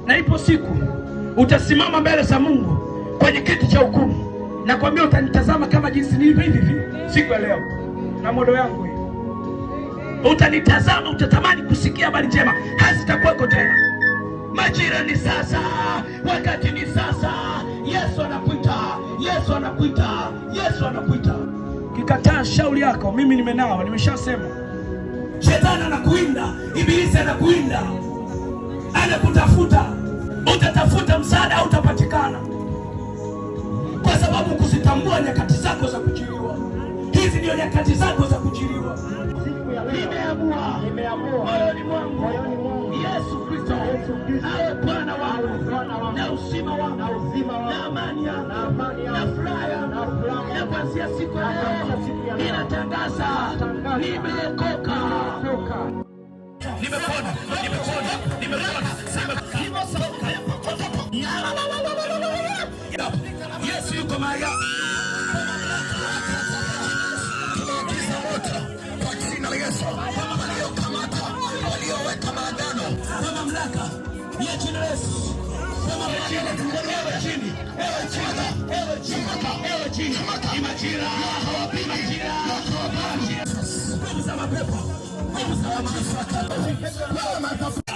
na ipo siku utasimama mbele za Mungu kwenye kiti cha hukumu. Nakwambia utanitazama kama jinsi nilivyo hivi siku ya leo na modo yangu hii. Utanitazama, utatamani kusikia habari njema, hazitakuwako tena. Majira ni sasa, wakati ni sasa. Yesu anakuita, Yesu anakuita, Yesu anakuita. Kikataa shauri yako, mimi nimenawa, nimeshasema. Shetani anakuinda, ibilisi anakuinda, anakutafuta. Utatafuta msaada au utapatikana, kwa sababu kuzitambua nyakati zako za kujiliwa. Hizi ndio nyakati zako za kujiliwa. Nimeamua moyoni mwangu Yesu Kristo awe Bwana wangu na uzima wangu na amani yangu na furaha yangu. Na kuanzia siku ya leo ninatangaza nimeokoka. Nimepona. Yesu yuko mahali hapa. Kwa jina la Yesu, waliokamata, walioweka maagano kwa mamlaka ya jina la Yesu, ewe chini, majira, nguvu za mapepo, nguvu za mapepo.